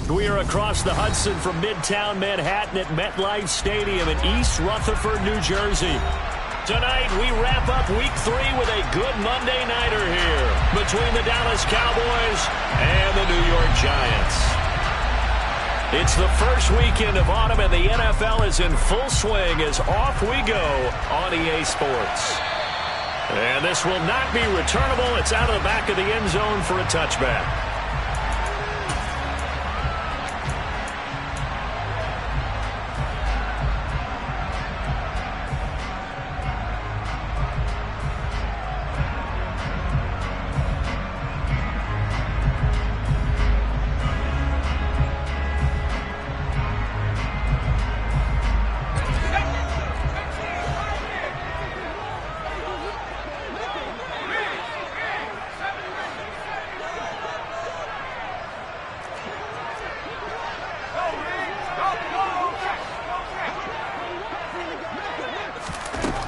We are across the Hudson from Midtown Manhattan at MetLife Stadium in East Rutherford, New Jersey. Tonight, we wrap up Week 3 with a good Monday nighter here between the Dallas Cowboys and the New York Giants. It's the first weekend of autumn, and the NFL is in full swing as off we go on EA Sports. And this will not be returnable. It's out of the back of the end zone for a touchback.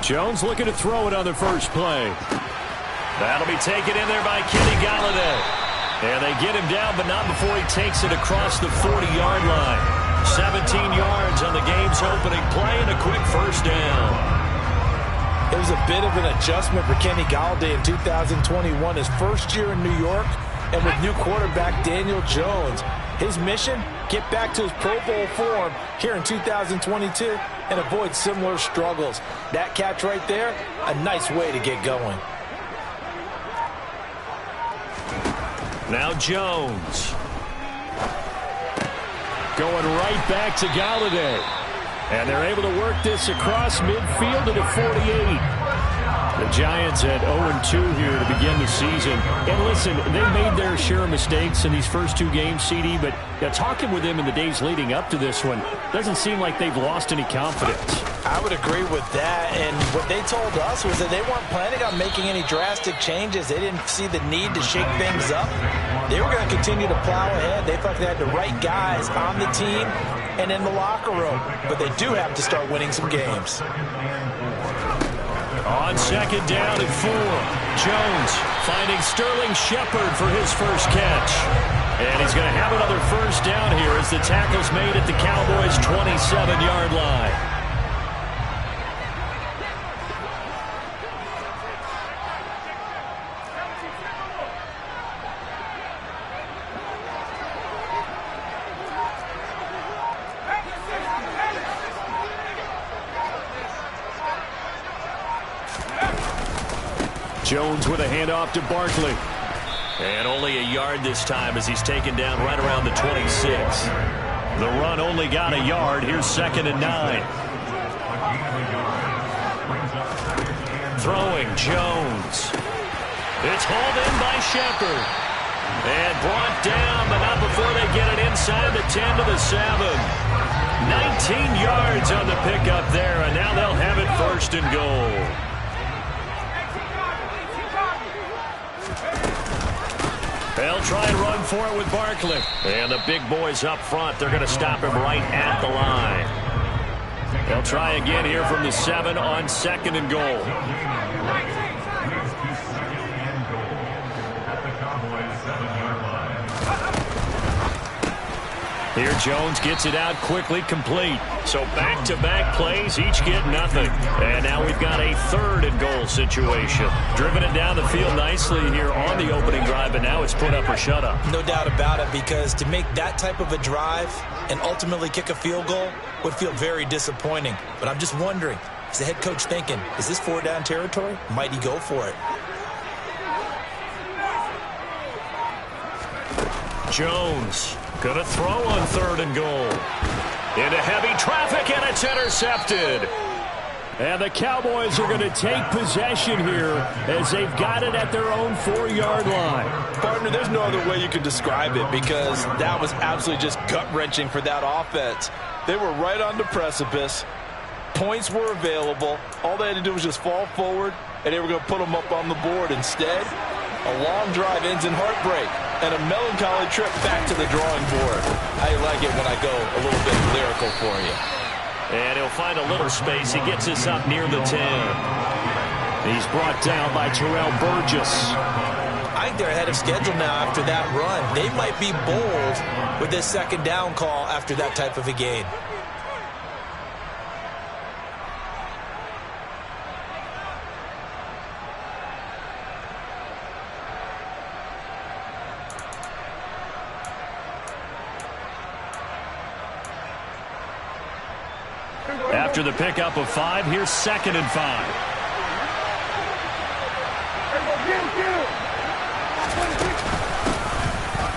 Jones looking to throw it on the first play. That'll be taken in there by Kenny Golladay. And they get him down, but not before he takes it across the 40-yard line. 17 yards on the game's opening play and a quick first down. It was a bit of an adjustment for Kenny Golladay in 2021, his first year in New York, and with new quarterback Daniel Jones. His mission, get back to his Pro Bowl form here in 2022 and avoid similar struggles. That catch right there, a nice way to get going. Now Jones. Going right back to Golladay. And they're able to work this across midfield to the 48. The Giants at 0-2 here to begin the season. And listen, they made their share of mistakes in these first two games, CD, but talking with them in the days leading up to this one, doesn't seem like they've lost any confidence. I would agree with that, and what they told us was that they weren't planning on making any drastic changes. They didn't see the need to shake things up. They were going to continue to plow ahead. They felt they had the right guys on the team and in the locker room, but they do have to start winning some games. On second down and 4, Jones finding Sterling Shepard for his first catch. And he's going to have another first down here as the tackle's made at the Cowboys' 27-yard line. Jones with a handoff to Barkley. And only a yard this time as he's taken down right around the 26. The run only got a yard. Here's 2nd and 9. Throwing Jones. It's hauled in by Shepard. And brought down, but not before they get it inside the 10 to the 7. 19 yards on the pickup there, and now they'll have it 1st and goal. They'll try and run for it with Barkley. And the big boys up front, they're going to stop him right at the line. They'll try again here from the 7 on 2nd and goal. Here Jones gets it out quickly, complete. So back-to-back plays, each get nothing. And now we've got a 3rd and goal situation. Driven it down the field nicely here on the opening drive, but now it's put up or shut up. No doubt about it, because to make that type of a drive and ultimately kick a field goal would feel very disappointing. But I'm just wondering, is the head coach thinking, is this 4-down territory? Might he go for it? Jones gonna throw on 3rd and goal. Into heavy traffic, and it's intercepted. And the Cowboys are going to take possession here as they've got it at their own 4-yard line. Partner, there's no other way you can describe it, because that was absolutely just gut-wrenching for that offense. They were right on the precipice. Points were available. All they had to do was just fall forward, and they were going to put them up on the board. Instead, a long drive ends in heartbreak and a melancholy trip back to the drawing board. I like it when I go a little bit lyrical for you. And he'll find a little space. He gets this up near the 10. He's brought down by Terrell Burgess. I think they're ahead of schedule now after that run. They might be bold with this second down call after that type of a gain. After the pickup of 5, here's 2nd and 5.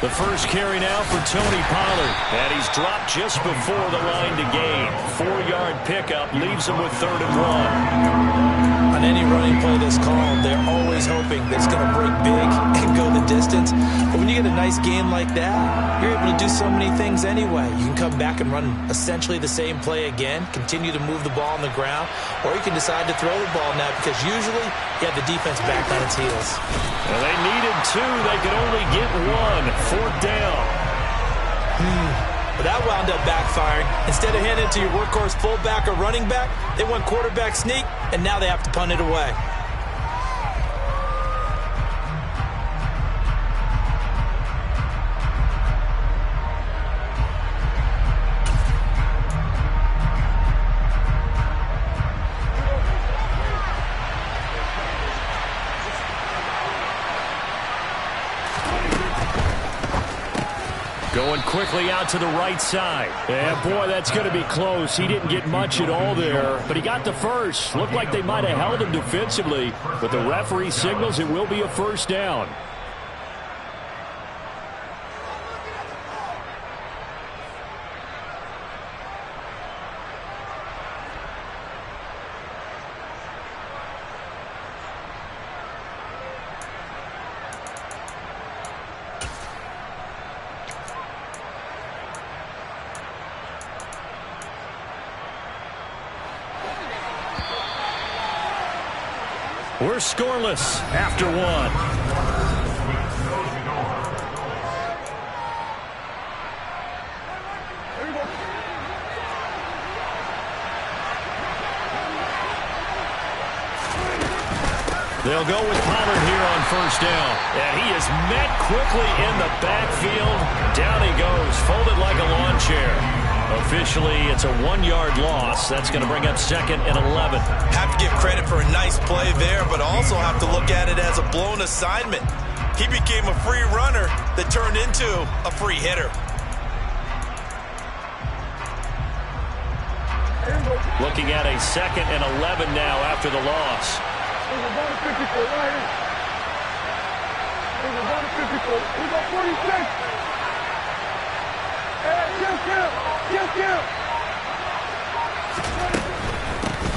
The first carry now for Tony Pollard. And he's dropped just before the line to gain. 4-yard pickup leaves him with 3rd and 1. On any running play that's called, they're always hoping that it's going to break big and go the distance. But when you get a nice gain like that, you're able to do so many things anyway. You can come back and run essentially the same play again, continue to move the ball on the ground, or you can decide to throw the ball now because usually you have the defense back on its heels. Well, they needed 2. They could only get 1. 4th down. But that wound up backfiring. Instead of handing it to your workhorse fullback or running back, they went quarterback sneak, and now they have to punt it away. Going quickly out to the right side. Yeah, boy, that's going to be close. He didn't get much at all there, but he got the first. Looked like they might have held him defensively, but the referee signals it will be a 1st down. We're scoreless after 1. They'll go with Pollard here on 1st down. And he is met quickly in the backfield. Down he goes, folded like a lawn chair. Officially, it's a 1-yard loss. That's going to bring up 2nd and 11. Have to give credit for a nice play there, but also have to look at it as a blown assignment. He became a free runner that turned into a free hitter. Looking at a 2nd and 11 now after the loss.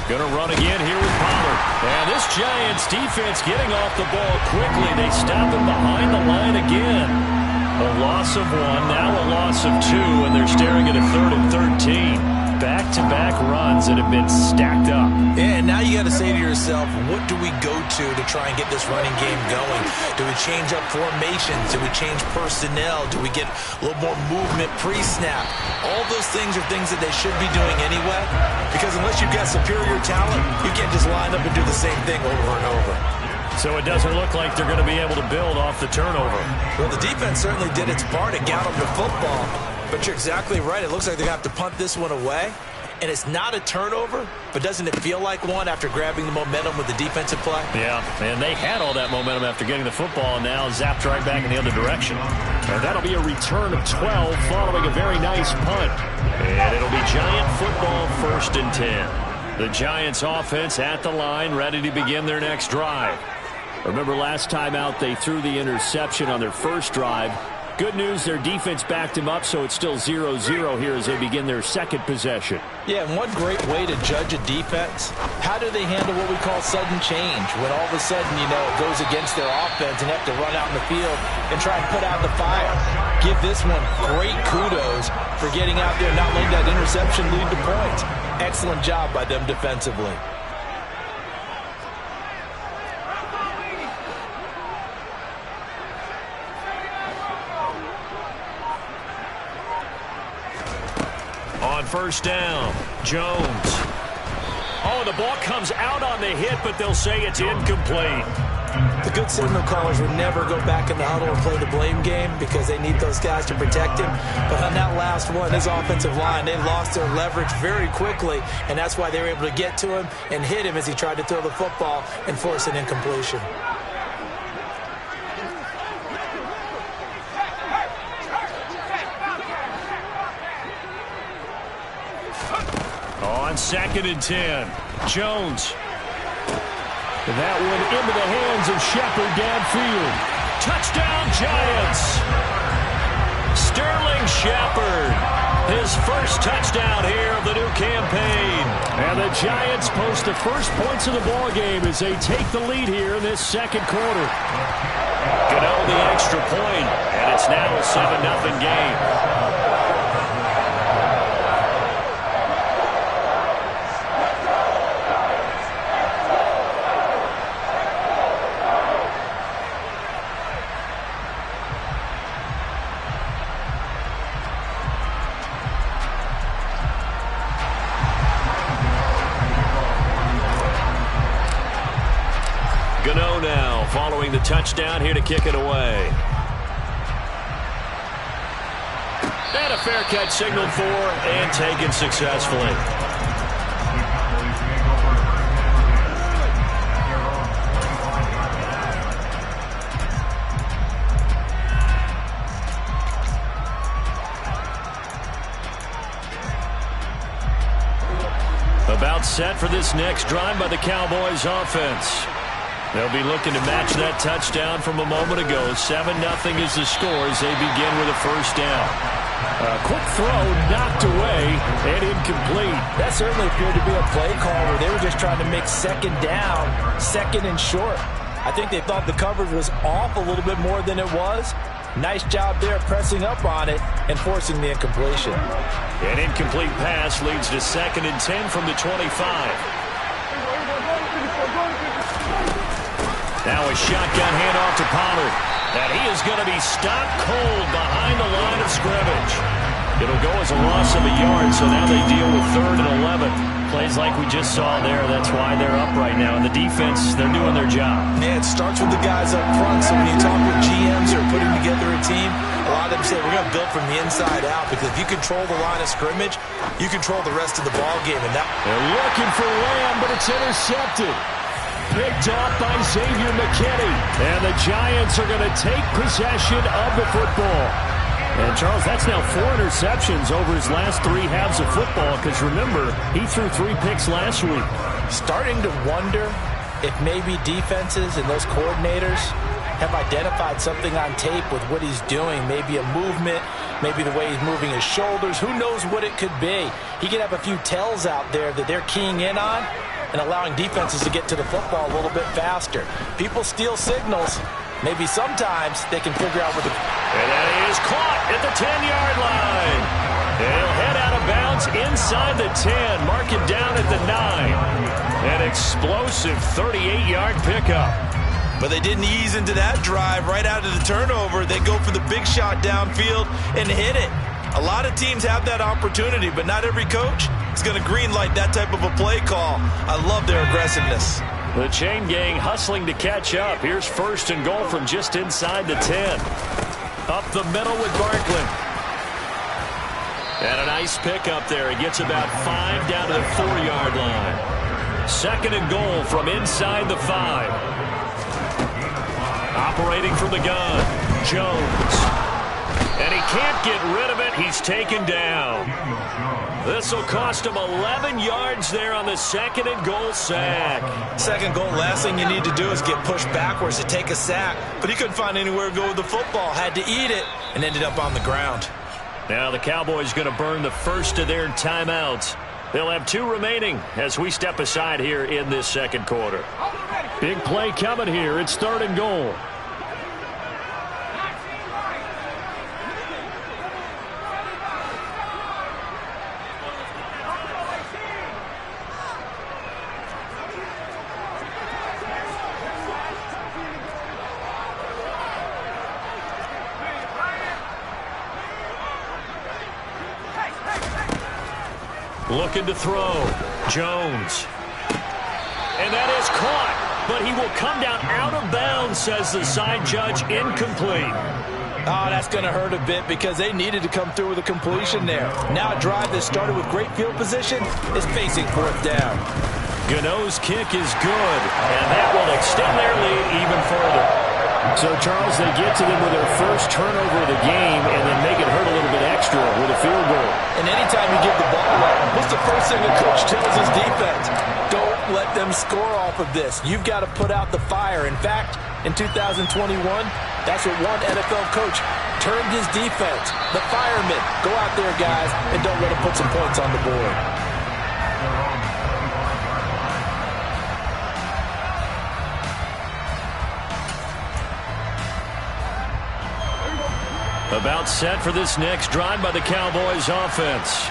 Gonna run again here with Pollard. And this Giants defense getting off the ball quickly. They stop him behind the line again. A loss of 1, now a loss of 2, and they're staring at a 3rd and 13. Back-to-back runs that have been stacked up. Yeah, and now you got to say to yourself, what do we go to try and get this running game going? Do we change up formations? Do we change personnel? Do we get a little more movement pre-snap? All those things are things that they should be doing anyway, because unless you've got superior talent, you can't just line up and do the same thing over and over. So it doesn't look like they're going to be able to build off the turnover. Well, the defense certainly did its part to gallop the football. But you're exactly right. It looks like they're going to have to punt this one away. And it's not a turnover, but doesn't it feel like one after grabbing the momentum with the defensive play? Yeah, and they had all that momentum after getting the football, and now zapped right back in the other direction. And that'll be a return of 12 following a very nice punt. And it'll be Giant football 1st and 10. The Giants offense at the line, ready to begin their next drive. Remember last time out, they threw the interception on their first drive. Good news, their defense backed him up, so it's still 0-0 here as they begin their 2nd possession. Yeah, and one great way to judge a defense, how do they handle what we call sudden change? When all of a sudden, you know, it goes against their offense and they have to run out in the field and try and put out the fire. Give this one great kudos for getting out there and not letting that interception lead to points. Excellent job by them defensively. On 1st down, Jones. Oh, the ball comes out on the hit, but they'll say it's incomplete. The good signal callers would never go back in the huddle and play the blame game because they need those guys to protect him. But on that last one, his offensive line, they lost their leverage very quickly, and that's why they were able to get to him and hit him as he tried to throw the football and force an incompletion. On 2nd and 10, Jones. That one into the hands of Shepard downfield. Touchdown, Giants. Sterling Shepard, his first touchdown here of the new campaign. And the Giants post the first points of the ballgame as they take the lead here in this second quarter. Gano the extra point, and it's now a 7-0 game. Gano now following the touchdown here to kick it away. And a fair catch signaled for and taken successfully. About set for this next drive by the Cowboys offense. They'll be looking to match that touchdown from a moment ago. 7-0 is the score as they begin with a first down. A quick throw knocked away and incomplete. That certainly appeared to be a play call where they were just trying to make second down, second and short. I think they thought the coverage was off a little bit more than it was. Nice job there pressing up on it and forcing the incompletion. An incomplete pass leads to 2nd and 10 from the 25. Now a shotgun handoff to Pollard. And he is going to be stopped cold behind the line of scrimmage. It'll go as a loss of a yard, so now they deal with 3rd and 11. Plays like we just saw there, that's why they're up right now. And the defense, they're doing their job. Yeah, it starts with the guys up front, so when you talk with GMs who are putting together a team, a lot of them say we're going to build from the inside out because if you control the line of scrimmage, you control the rest of the ball game. And that they're looking for Lamb, but it's intercepted. Picked off by Xavier McKinney. And the Giants are going to take possession of the football. And, Charles, that's now 4 interceptions over his last 3 halves of football because, remember, he threw 3 picks last week. Starting to wonder if maybe defenses and those coordinators have identified something on tape with what he's doing. Maybe a movement, maybe the way he's moving his shoulders. Who knows what it could be? He could have a few tells out there that they're keying in on and allowing defenses to get to the football a little bit faster. People steal signals. Maybe sometimes they can figure out what the... And that is caught at the 10-yard line. And he'll head out of bounds inside the 10. Mark it down at the 9. An explosive 38-yard pickup. But they didn't ease into that drive right out of the turnover. They go for the big shot downfield and hit it. A lot of teams have that opportunity, but not every coach is going to greenlight that type of a play call. I love their aggressiveness. The chain gang hustling to catch up. Here's 1st and goal from just inside the 10. Up the middle with Barkley. And a nice pickup there. He gets about 5 down to the 4-yard line. 2nd and goal from inside the 5. Operating from the gun, Jones. And he can't get rid of it. He's taken down. This will cost him 11 yards there on the 2nd and goal sack. 2nd goal, last thing you need to do is get pushed backwards to take a sack. But he couldn't find anywhere to go with the football. Had to eat it and ended up on the ground. Now the Cowboys going to burn the first of their timeouts. They'll have 2 remaining as we step aside here in this second quarter. Big play coming here. It's 3rd and goal. Looking to throw. Jones. And that is caught. but he will come down out of bounds, says the side judge. Incomplete. Oh, that's going to hurt a bit because they needed to come through with a completion there. Now a drive that started with great field position is facing fourth down. Gano's kick is good, and that will extend their lead even further. So, Charles, they get to them with their first turnover of the game and then make it hurt a little bit extra with a field goal. And anytime you give the ball up, what's the first thing a coach tells his defense? Don't let them score off of this. You've got to put out the fire. In fact, in 2021, that's what one NFL coach termed his defense. The firemen. Go out there, guys, and don't let them put some points on the board. About set for this next drive by the Cowboys offense.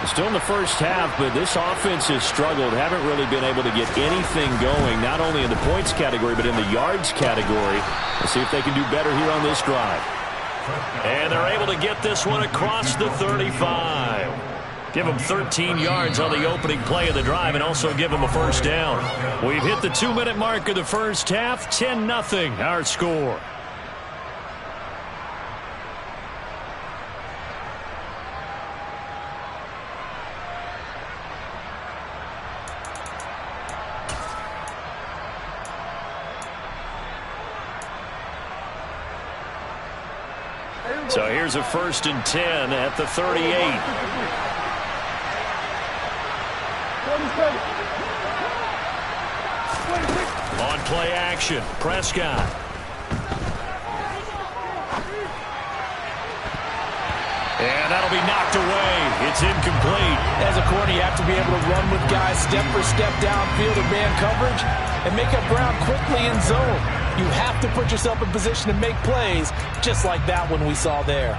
Still in the first half, but this offense has struggled. Haven't really been able to get anything going, not only in the points category, but in the yards category. Let's see if they can do better here on this drive. And they're able to get this one across the 35. Give them 13 yards on the opening play of the drive and also give them a first down. We've hit the 2-minute mark of the first half. 10-0 our score. So here's a 1st and 10 at the 38. On play action, Prescott. And that'll be knocked away. It's incomplete. As a corner, you have to be able to run with guys step for step downfield in man coverage and make up ground quickly in zone. You have to put yourself in position to make plays, just like that one we saw there.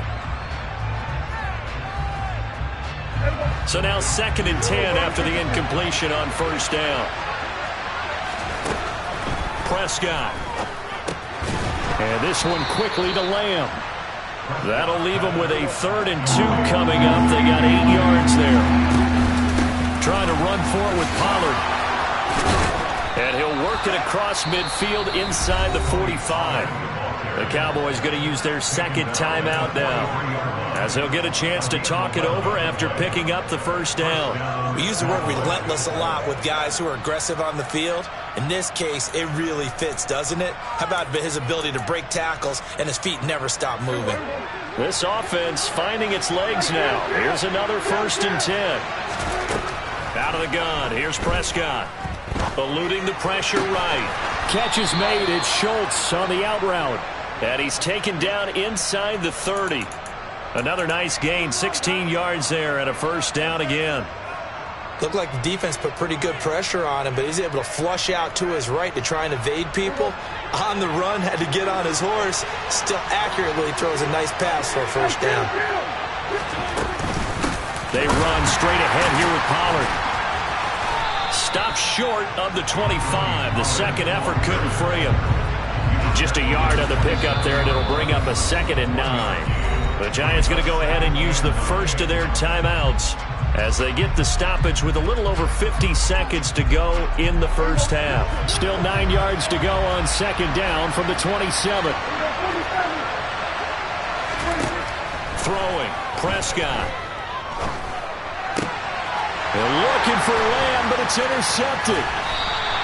So now 2nd and 10 after the incompletion on first down. Prescott. And this one quickly to Lamb. That'll leave them with a 3rd and 2 coming up. They got 8 yards there. Trying to run for it with Pollard. And he'll work it across midfield inside the 45. The Cowboys going to use their 2nd timeout now, as he'll get a chance to talk it over after picking up the first down. We use the word relentless a lot with guys who are aggressive on the field. In this case, it really fits, doesn't it? How about his ability to break tackles and his feet never stop moving? This offense finding its legs now. Here's another 1st and 10. Out of the gun. Here's Prescott. Eluding the pressure right. Catch is made. It's Schultz on the out route. And he's taken down inside the 30. Another nice gain. 16 yards there and a first down again. Looked like the defense put pretty good pressure on him, but he's able to flush out to his right to try and evade people. On the run, had to get on his horse. Still accurately throws a nice pass for a first down. They run straight ahead here with Pollard. Stopped short of the 25. The second effort couldn't free him. Just a yard on the pickup there, and it'll bring up a 2nd and 9. The Giants going to go ahead and use the first of their timeouts as they get the stoppage with a little over 50 seconds to go in the first half. Still 9 yards to go on 2nd down from the 27. Throwing, Prescott. They're looking for Lamb, but it's intercepted.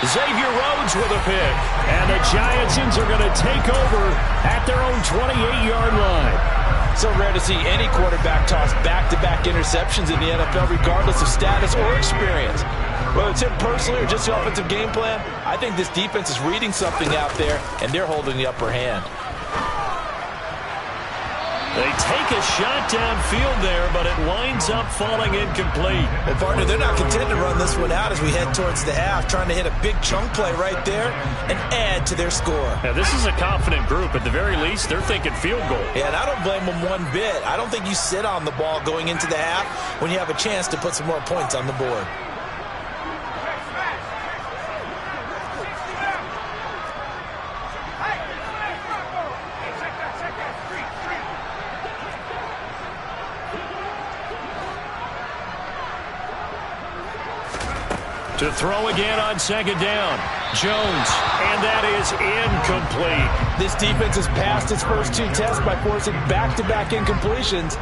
Xavier Rhodes with a pick. And the Giantsons are going to take over at their own 28-yard line. So rare to see any quarterback toss back-to-back interceptions in the NFL, regardless of status or experience. Whether it's him personally or just the offensive game plan, I think this defense is reading something out there, and they're holding the upper hand. They take a shot downfield there, but it winds up falling incomplete. Well, partner, they're not content to run this one out as we head towards the half, trying to hit a big chunk play right there and add to their score. Now, this is a confident group. At the very least, they're thinking field goal. Yeah, and I don't blame them one bit. I don't think you sit on the ball going into the half when you have a chance to put some more points on the board. To throw again on second down. Jones, and that is incomplete. This defense has passed its first 2 tests by forcing back-to-back incompletions.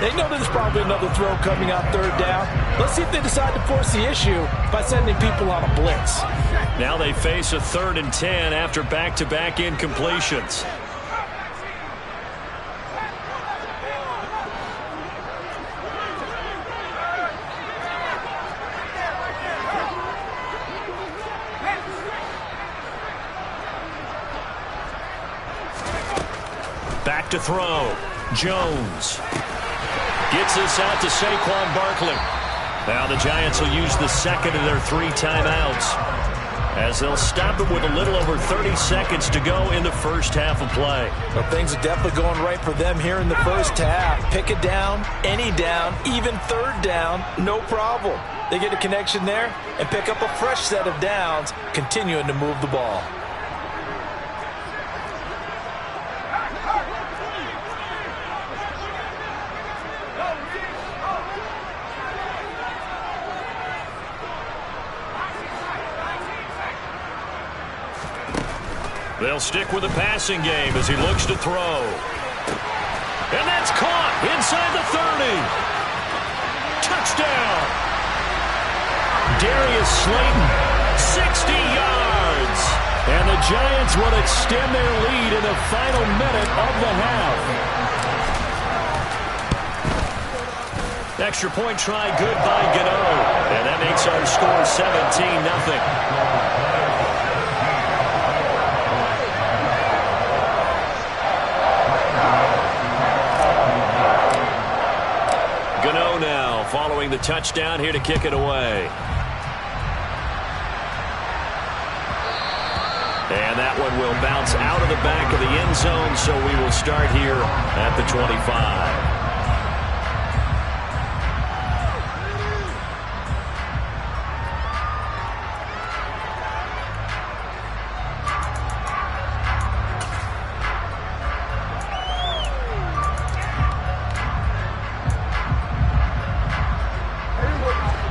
They know there's probably another throw coming on third down. Let's see if they decide to force the issue by sending people on a blitz. Now they face a 3rd and 10 after back-to-back incompletions. Back to throw. Jones gets this out to Saquon Barkley. Now the Giants will use the second of their 3 timeouts as they'll stop it with a little over 30 seconds to go in the first half of play. Well, things are definitely going right for them here in the first half. Pick a down, any down, even third down, no problem. They get a connection there and pick up a fresh set of downs, continuing to move the ball. They'll stick with the passing game as he looks to throw. And that's caught inside the 30. Touchdown. Darius Slayton, 60 yards. And the Giants will extend their lead in the final minute of the half. Extra point try good by Gano. And that makes our score 17-0. Following the touchdown here to kick it away. And that one will bounce out of the back of the end zone, so we will start here at the 25.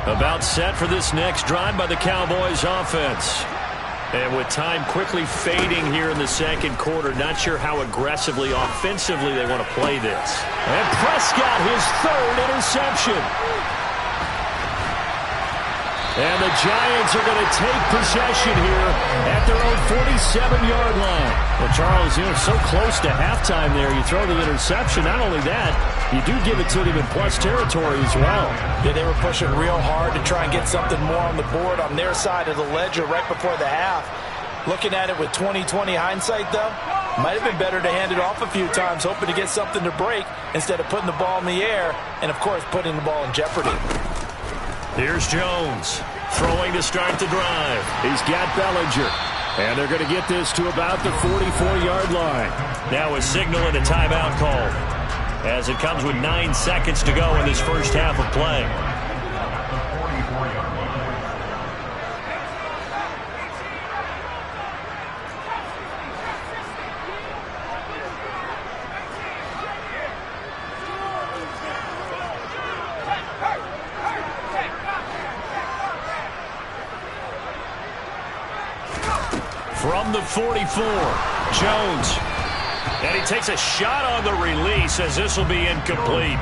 About set for this next drive by the Cowboys offense. And with time quickly fading here in the second quarter, not sure how aggressively, offensively they want to play this. And Prescott, his 3rd interception. And the Giants are going to take possession here at their own 47-yard line. Well, Charles, so close to halftime there. You throw the interception. Not only that, you do give it to them in plus territory as well. Yeah, they were pushing real hard to try and get something more on the board on their side of the ledger right before the half. Looking at it with 20/20 hindsight, though, might have been better to hand it off a few times, hoping to get something to break instead of putting the ball in the air and, of course, putting the ball in jeopardy. Here's Jones throwing to start the drive. He's got Bellinger. And they're going to get this to about the 44-yard line. Now a signal and a timeout called, as it comes with 9 seconds to go in this first half of play. From the 44, Jones. And he takes a shot on the release as this will be incomplete.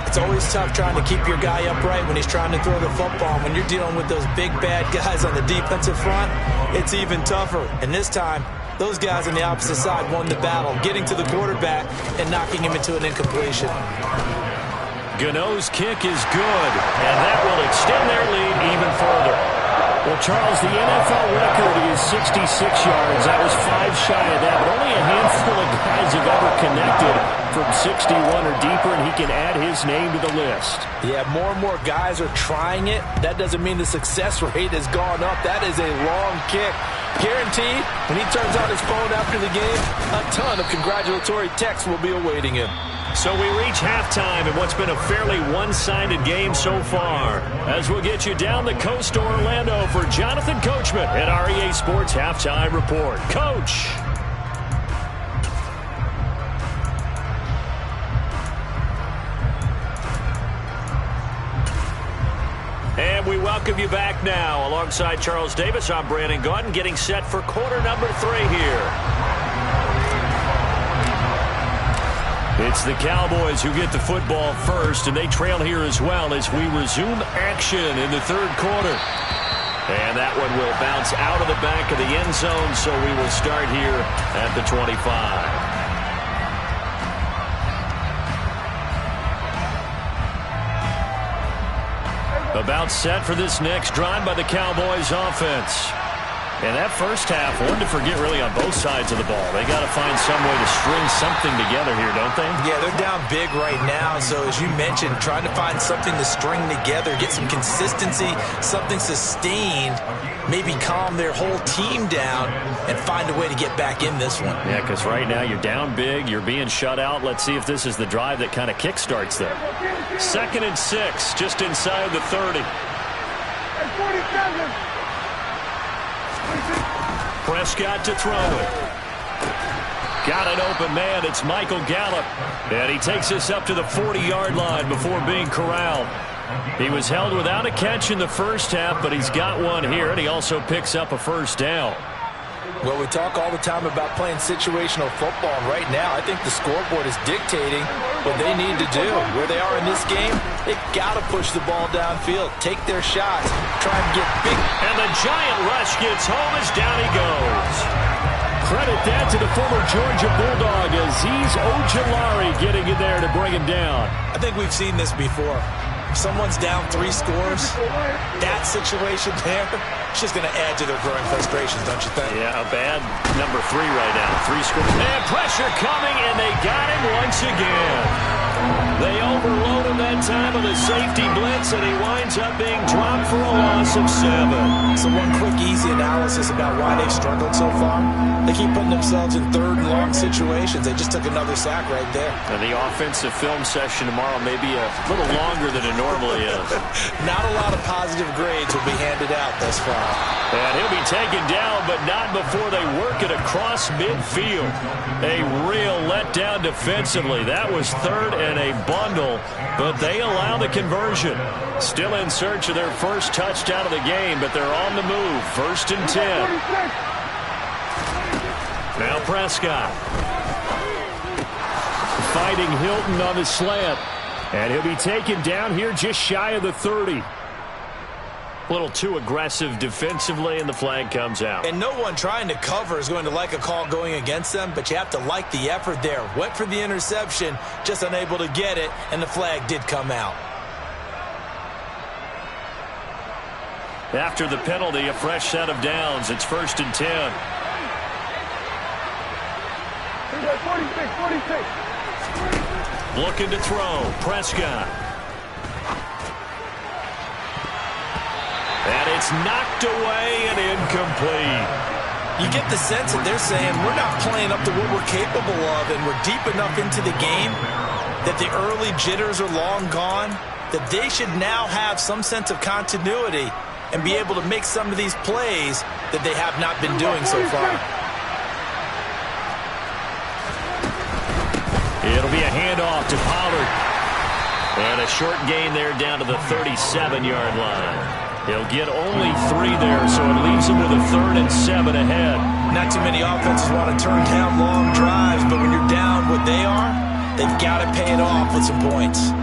It's always tough trying to keep your guy upright when he's trying to throw the football. When you're dealing with those big, bad guys on the defensive front, it's even tougher. And this time, those guys on the opposite side won the battle, getting to the quarterback and knocking him into an incompletion. Gano's kick is good, and that will extend their lead even further. Well, Charles, the NFL record is 66 yards. That was 5 shy of that, but only a handful of guys have ever connected from 61 or deeper, and he can add his name to the list. Yeah, more and more guys are trying it. That doesn't mean the success rate has gone up. That is a long kick. Guaranteed, when he turns on his phone after the game, a ton of congratulatory texts will be awaiting him. So we reach halftime in what's been a fairly one-sided game so far, as we'll get you down the coast to Orlando for Jonathan Coachman at REA Sports Halftime Report. Coach. And we welcome welcome you back now. Alongside Charles Davis, I'm Brandon Gaudin, getting set for quarter number 3 here. It's the Cowboys who get the football first, and they trail here as well as we resume action in the third quarter. And that one will bounce out of the back of the end zone, so we will start here at the 25. About set for this next drive by the Cowboys offense. And that first half, one to forget really on both sides of the ball. They got to find some way to string something together here, don't they? Yeah, they're down big right now. So as you mentioned, trying to find something to string together, get some consistency, something sustained, maybe calm their whole team down and find a way to get back in this one. Yeah, because right now you're down big, you're being shut out. Let's see if this is the drive that kind of kickstarts them. 2nd and 6, just inside the 30. Prescott to throw it. Got an open man. It's Michael Gallup. And he takes us up to the 40-yard line before being corralled. He was held without a catch in the first half, but he's got one here, and he also picks up a first down. Well, we talk all the time about playing situational football, and right now I think the scoreboard is dictating what they need to do. Where they are in this game, they've got to push the ball downfield, take their shots, try and get big. And the giant rush gets home as down he goes. Credit that to the former Georgia Bulldog, Azeez Ojulari getting in there to bring him down. I think we've seen this before. If someone's down 3 scores, that situation there, it's just going to add to their growing frustrations, don't you think? Yeah, a bad number 3 right now. 3 scores. And pressure coming, and they got him once again. They overload him that time with a safety blitz, and he winds up being dropped for a loss of 7. So one quick, easy analysis about why they've struggled so far. They keep putting themselves in 3rd and long situations. They just took another sack right there. And the offensive film session tomorrow may be a little longer than it normally is. Not a lot of positive grades will be handed out thus far. And he'll be taken down, but not before they work it across midfield. A real letdown defensively. That was 3rd and a bundle, but they allow the conversion. Still in search of their first touchdown of the game, but they're on the move. 1st and 10. Now Prescott. Fighting Hilton on the slant. And he'll be taken down here just shy of the 30. A little too aggressive defensively, and the flag comes out. And no one trying to cover is going to like a call going against them, but you have to like the effort there. Went for the interception, just unable to get it, and the flag did come out. After the penalty, a fresh set of downs. It's 1st and 10. 46. Looking to throw. Prescott. And it's knocked away and incomplete. You get the sense that they're saying we're not playing up to what we're capable of, and we're deep enough into the game that the early jitters are long gone, that they should now have some sense of continuity and be able to make some of these plays that they have not been doing so far. It'll be a handoff to Pollard. And a short gain there down to the 37-yard line. He'll get only 3 there, so it leaves him with a 3rd and 7 ahead. Not too many offenses want to turn down long drives, but when you're down what they are, they've got to pay it off with some points.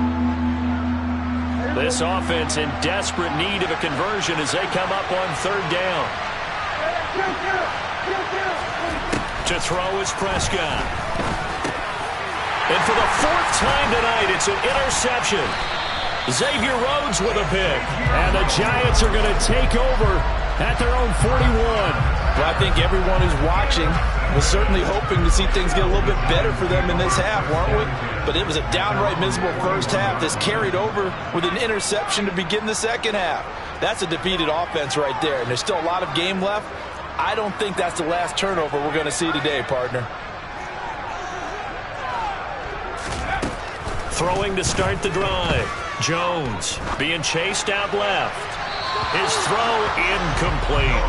This offense in desperate need of a conversion as they come up on 3rd down. To throw is Prescott. And for the 4th time tonight, it's an interception. Xavier Rhodes with a pick. And the Giants are going to take over at their own 41. Well, I think everyone who's watching was certainly hoping to see things get a little bit better for them in this half, weren't we? But it was a downright miserable first half that's carried over with an interception to begin the second half. That's a defeated offense right there, and there's still a lot of game left. I don't think that's the last turnover we're going to see today, partner. Throwing to start the drive. Jones being chased out left. His throw incomplete.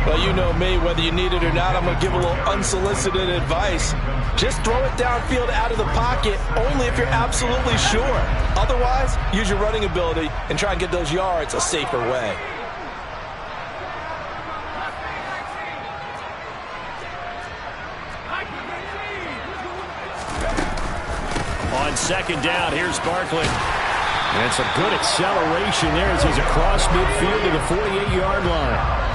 Well, you know me, whether you need it or not, I'm going to give a little unsolicited advice. Just throw it downfield out of the pocket, only if you're absolutely sure. Otherwise, use your running ability and try and get those yards a safer way. On second down, here's Barkley. And some good acceleration there as he's across midfield to the 48-yard line.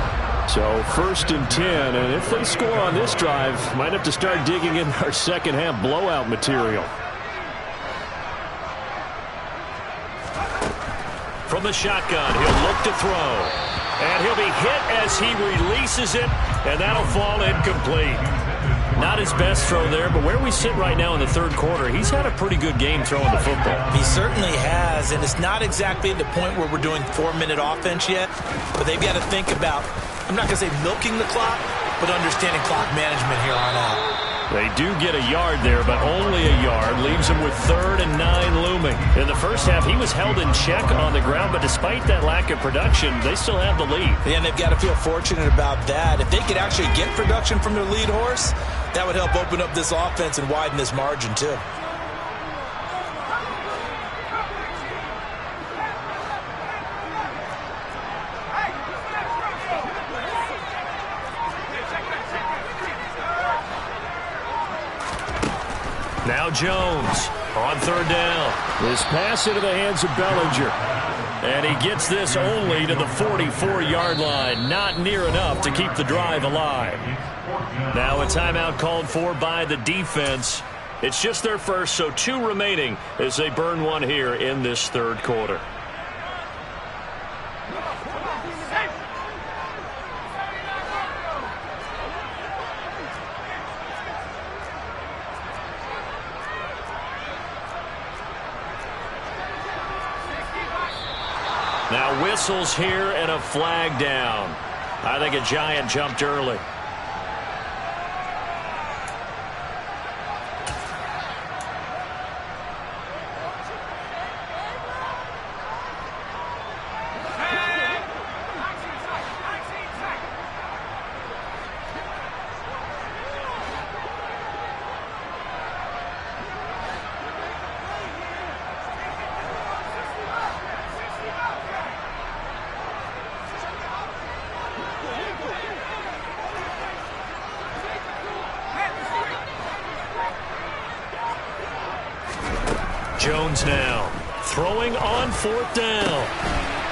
So 1st and 10, and if they score on this drive, might have to start digging in our second half blowout material. From the shotgun, he'll look to throw. And he'll be hit as he releases it, and that'll fall incomplete. Not his best throw there, but where we sit right now in the third quarter, he's had a pretty good game throwing the football. He certainly has, and it's not exactly at the point where we're doing 4-minute offense yet, but they've got to think about, I'm not going to say milking the clock, but understanding clock management here on out. They do get a yard there, but only a yard. Leaves him with 3rd and 9 looming. In the first half, he was held in check on the ground, but despite that lack of production, they still have the lead. Yeah, and they've got to feel fortunate about that. If they could actually get production from their lead horse, that would help open up this offense and widen this margin, too. Now Jones on 3rd down. This pass into the hands of Bellinger. And he gets this only to the 44-yard line. Not near enough to keep the drive alive. Now a timeout called for by the defense. It's just their first, so 2 remaining as they burn one here in this third quarter. Now whistles here and a flag down. I think a Giant jumped early. Jones now throwing on 4th down.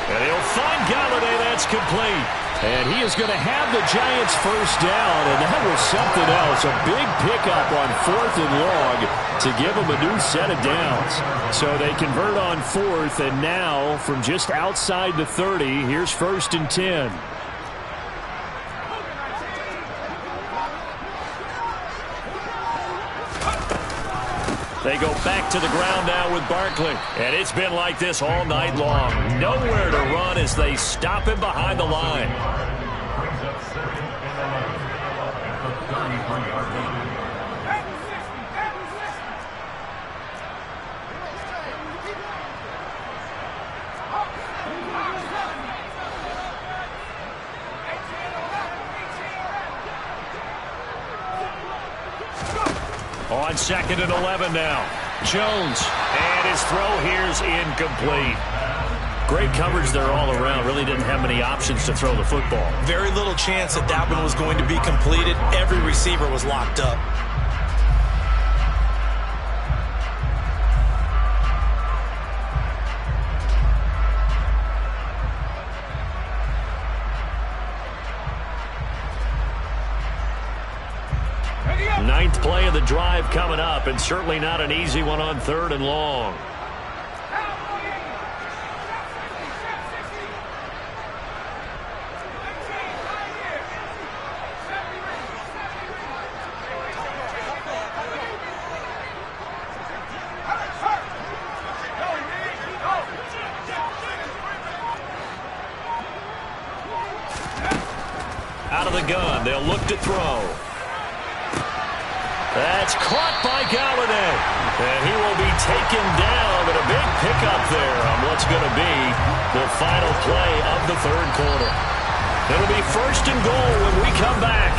And he'll find Galladay. That's complete. And he is going to have the Giants first down. And that was something else. A big pickup on 4th and long to give them a new set of downs. So they convert on 4th. And now from just outside the 30, here's 1st and 10. They go back to the ground now with Barkley. And it's been like this all night long. Nowhere to run as they stop him behind the line. On 2nd and 11 now. Jones. And his throw here's incomplete. Great coverage there all around. Really didn't have many options to throw the football. Very little chance that that one was going to be completed. Every receiver was locked up. Ninth play of the drive coming up, and certainly not an easy one on 3rd and long. Out of the gun, they'll look to throw. That's caught by Galladay. And he will be taken down, but a big pickup there on what's going to be the final play of the third quarter. It'll be 1st and goal when we come back.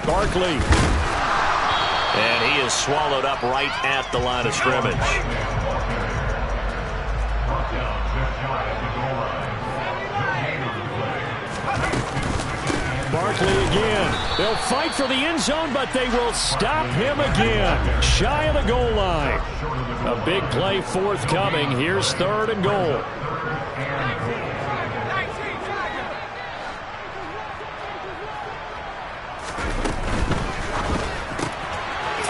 Barkley. And he is swallowed up right at the line of scrimmage. Barkley again. They'll fight for the end zone, but they will stop him again. Shy of the goal line. A big play forthcoming. Here's 3rd and goal.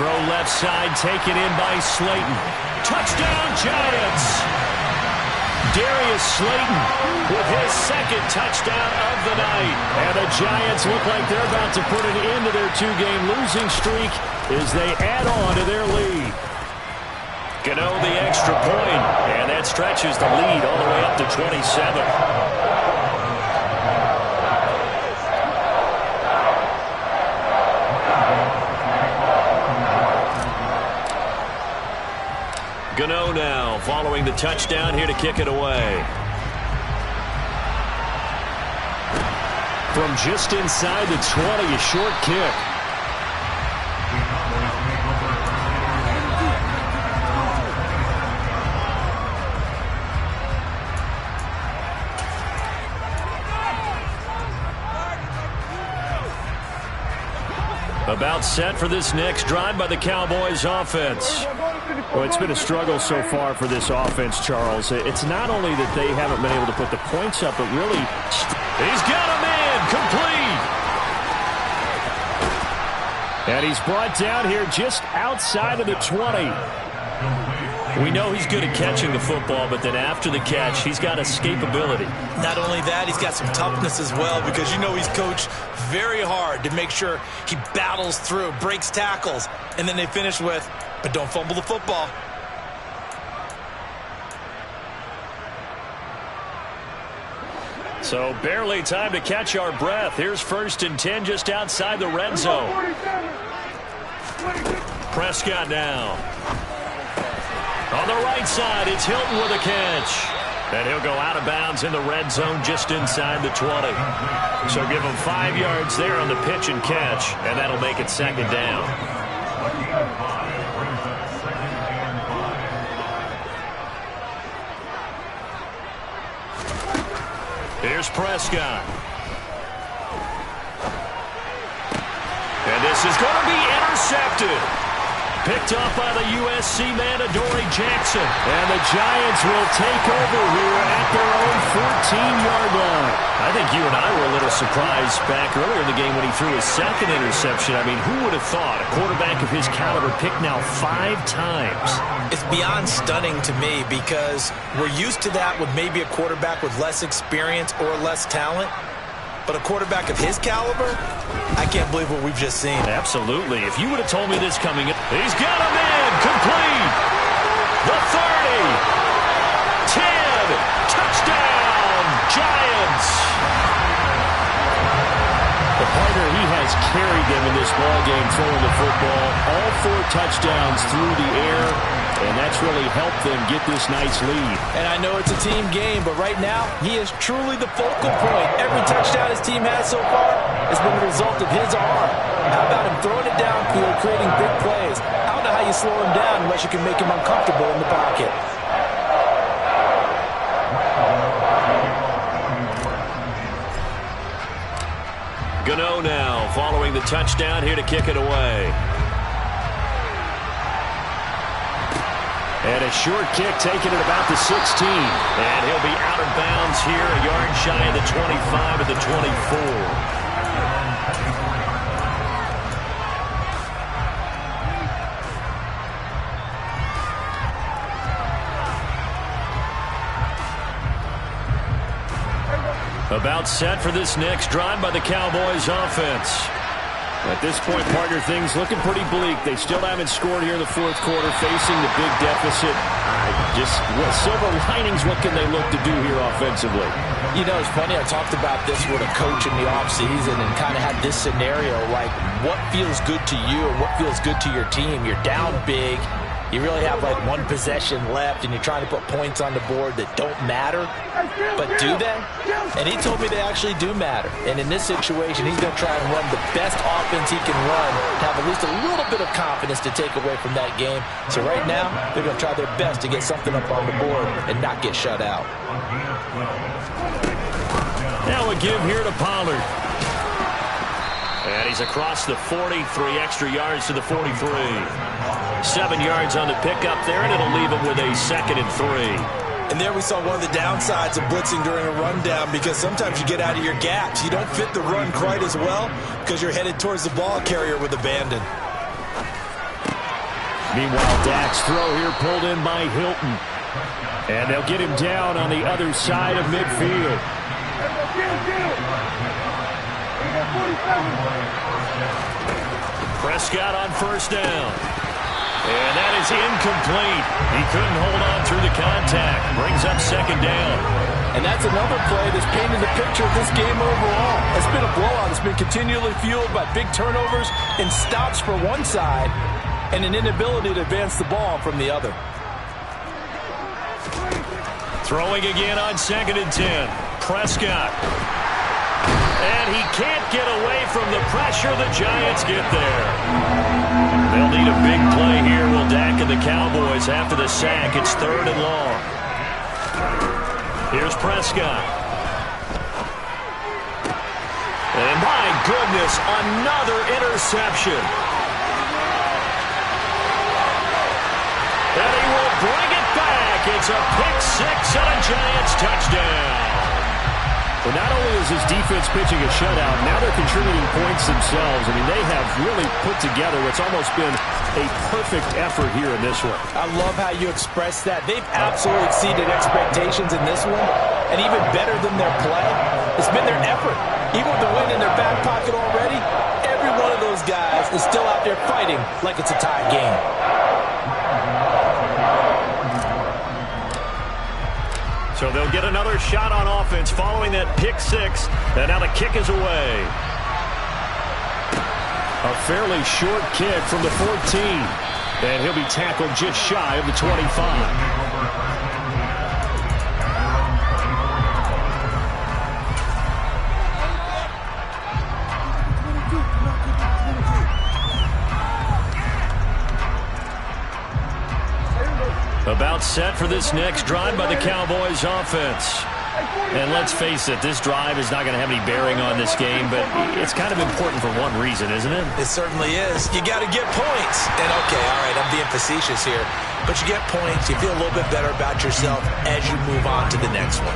Throw left side, taken in by Slayton. Touchdown, Giants! Darius Slayton with his 2nd touchdown of the night. And the Giants look like they're about to put an end to their 2-game losing streak as they add on to their lead. Gano the extra point, and that stretches the lead all the way up to 27. Gano now following the touchdown here to kick it away. From just inside the 20, a short kick. About set for this next drive by the Cowboys offense. Well, it's been a struggle so far for this offense, Charles. It's not only that they haven't been able to put the points up, but really, he's got a man complete. And he's brought down here just outside of the 20. We know he's good at catching the football, but then after the catch, he's got escapability. Not only that, he's got some toughness as well, because you know he's coached very hard to make sure he battles through, breaks tackles, and then they finish with, but don't fumble the football. So barely time to catch our breath. Here's 1st and 10 just outside the red zone. Prescott now. On the right side, it's Hilton with a catch. And he'll go out of bounds in the red zone just inside the 20. So give him 5 yards there on the pitch and catch, and that'll make it 2nd down. Here's Prescott. And this is going to be intercepted. Picked off by the USC man, Adoree Jackson. And the Giants will take over here at their own 14-yard line. I think you and I were a little surprised back earlier in the game when he threw his 2nd interception. I mean, who would have thought a quarterback of his caliber picked now 5 times? It's beyond stunning to me, because we're used to that with maybe a quarterback with less experience or less talent. But a quarterback of his caliber, I can't believe what we've just seen. Absolutely. If you would have told me this coming in, he's got a man complete. The 30. 10. Touchdown, Giants. The partner, he has carried them in this ballgame throwing the football. All 4 touchdowns through the air, and that's really helped them get this nice lead. And I know it's a team game, but right now, he is truly the focal point. Every touchdown his team has so far has been the result of his arm. How about him throwing it downfield, creating big plays? I don't know how you slow him down unless you can make him uncomfortable in the pocket. Gano now following the touchdown here to kick it away. And a short kick taken at about the 16. And he'll be out of bounds here, a yard shy of the 25 at the 24. About set for this next drive by the Cowboys offense. At this point, partner, things looking pretty bleak. They still haven't scored here in the fourth quarter, facing the big deficit. Silver linings, what can they look to do here offensively? You know, it's funny, I talked about this with a coach in the offseason and kind of had this scenario, like what feels good to you and what feels good to your team. You're down big. You really have like one possession left, and you're trying to put points on the board that don't matter. But do they? And he told me they actually do matter. And in this situation, he's going to try and run the best offense he can run to have at least a little bit of confidence to take away from that game. So right now, they're going to try their best to get something up on the board and not get shut out. Now a give here to Pollard. And he's across the 40, 3 extra yards to the 43. 7 yards on the pickup there, and it'll leave him with a 2nd and 3. And there we saw one of the downsides of blitzing during a rundown, because sometimes you get out of your gaps. You don't fit the run quite as well because you're headed towards the ball carrier with abandon. Meanwhile, Dak's throw here pulled in by Hilton. And they'll get him down on the other side of midfield. Prescott on first down. And that is incomplete. He couldn't hold on through the contact. Brings up 2nd down. And that's another play that's painted the picture of this game overall. It's been a blowout. It's been continually fueled by big turnovers and stops for one side and an inability to advance the ball from the other. Throwing again on 2nd and 10. Prescott. And he can't get away from the pressure. The Giants get there. They'll need a big play here, will Dak and the Cowboys after the sack. It's 3rd and long. Here's Prescott. And my goodness, another interception. And he will bring it back. It's a pick 6 and a Giants touchdown. Well, not only is his defense pitching a shutout, now they're contributing points themselves. I mean, they have really put together what's almost been a perfect effort here in this one. I love how you express that. They've absolutely exceeded expectations in this one, and even better than their play, it's been their effort. Even with the win in their back pocket already, every one of those guys is still out there fighting like it's a tie game. So they'll get another shot on offense following that pick 6. And now the kick is away. A fairly short kick from the 14. And he'll be tackled just shy of the 25. About set for this next drive by the Cowboys offense. And let's face it, this drive is not going to have any bearing on this game, but it's kind of important for one reason, isn't it? It certainly is. You got to get points. And okay, all right, I'm being facetious here, but you get points, you feel a little bit better about yourself as you move on to the next one.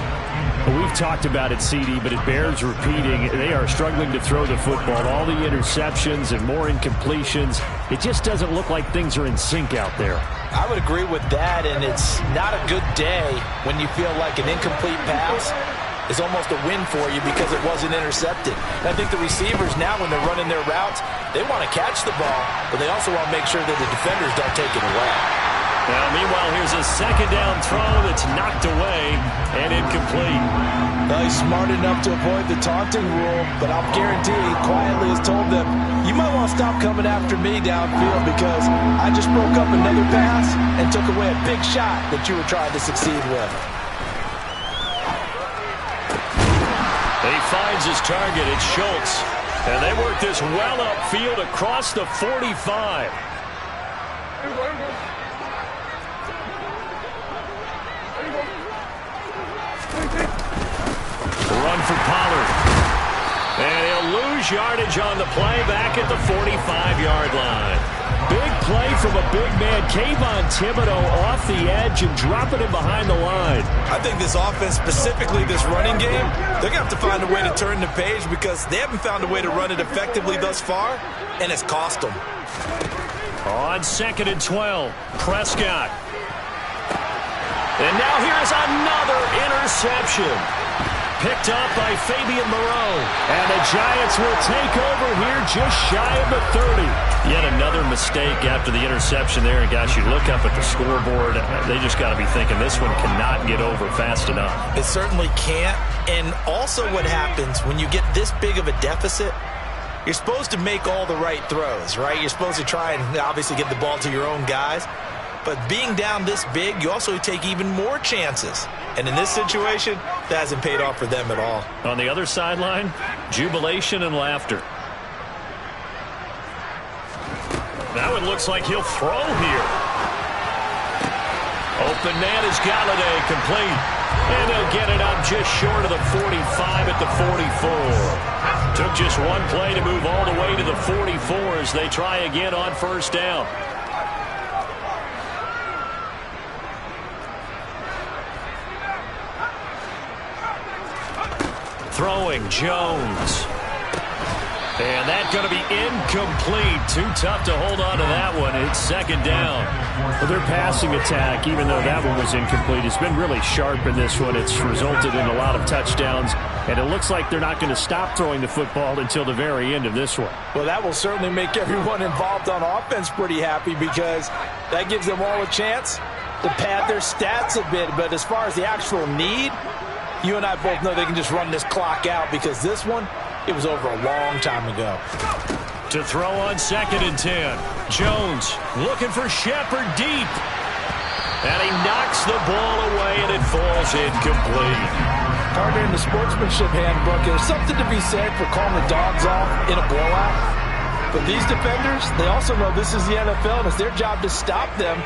Well, we've talked about it, CD, but it bears repeating. They are struggling to throw the football. All the interceptions and more incompletions. It just doesn't look like things are in sync out there. I would agree with that, and it's not a good day when you feel like an incomplete pass is almost a win for you because it wasn't intercepted. And I think the receivers now, when they're running their routes, they want to catch the ball, but they also want to make sure that the defenders don't take it away. Now, meanwhile, here's a 2nd down throw that's knocked away and incomplete. Well, he's smart enough to avoid the taunting rule, but I'll guarantee he quietly has told them, you might want to stop coming after me downfield because I just broke up another pass and took away a big shot that you were trying to succeed with. He finds his target. It's Schultz. And they work this well upfield across the 45. Run for Pollard. And he'll lose yardage on the play back at the 45-yard line. Big play from a big man, Kayvon Thibodeau, off the edge and dropping him behind the line. I think this offense, specifically this running game, they're going to have to find a way to turn the page because they haven't found a way to run it effectively thus far, and it's cost them. On 2nd and 12, Prescott. And now here's another interception. Picked up by Fabian Moreau. And the Giants will take over here just shy of the 30. Yet another mistake after the interception there. And, gosh, you look up at the scoreboard. They just got to be thinking this one cannot get over fast enough. It certainly can't. And also what happens when you get this big of a deficit, you're supposed to make all the right throws, right? You're supposed to try and obviously get the ball to your own guys. But being down this big, you also take even more chances. And in this situation, that hasn't paid off for them at all. On the other sideline, jubilation and laughter. Now it looks like he'll throw here. Open man is Galladay, complete. And they'll get it up just short of the 45 at the 44. Took just one play to move all the way to the 44 as they try again on first down. Throwing Jones. And that's going to be incomplete. Too tough to hold on to that one. It's second down. Well, their passing attack, even though that one was incomplete, has been really sharp in this one. It's resulted in a lot of touchdowns. And it looks like they're not going to stop throwing the football until the very end of this one. Well, that will certainly make everyone involved on offense pretty happy because that gives them all a chance to pad their stats a bit. But as far as the actual need, you and I both know they can just run this clock out because this one, it was over a long time ago. To throw on 2nd and 10. Jones looking for Shepard deep. And he knocks the ball away and it falls incomplete. Partner, in the sportsmanship handbook, there's something to be said for calling the dogs off in a blowout. But these defenders, they also know this is the NFL and it's their job to stop them,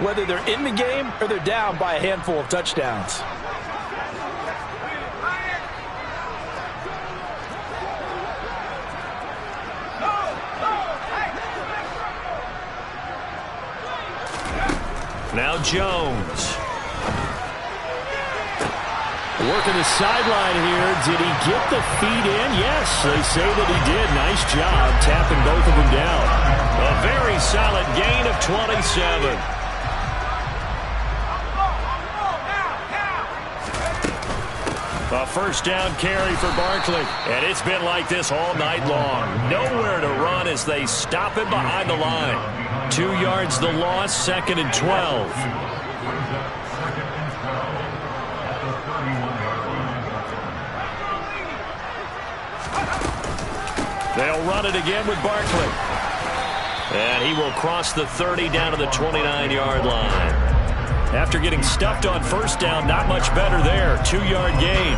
whether they're in the game or they're down by a handful of touchdowns. Now Jones. Working the sideline here. Did he get the feet in? Yes, they say that he did. Nice job tapping both of them down. A very solid gain of 27. A first down carry for Barkley. And it's been like this all night long. Nowhere to run as they stop him behind the line. 2 yards the loss, 2nd and 12. They'll run it again with Barkley. And he will cross the 30 down to the 29-yard line. After getting stuffed on first down, not much better there. 2-yard gain.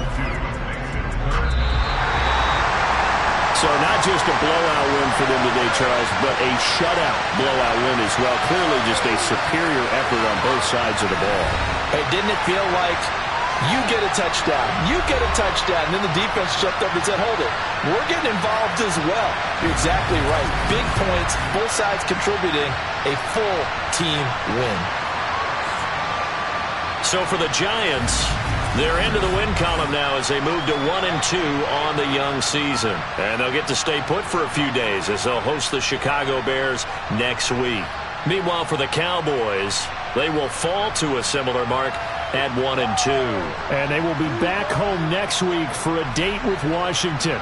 So not just a blowout win for them today, Charles, but a shutout blowout win as well. Clearly just a superior effort on both sides of the ball. Hey, didn't it feel like you get a touchdown, you get a touchdown, and then the defense jumped up and said, hold it, we're getting involved as well. You're exactly right. Big points, both sides contributing, a full team win. So for the Giants, they're into the win column now as they move to 1-2 on the young season. And they'll get to stay put for a few days as they'll host the Chicago Bears next week. Meanwhile, for the Cowboys, they will fall to a similar mark at 1-2. And they will be back home next week for a date with Washington.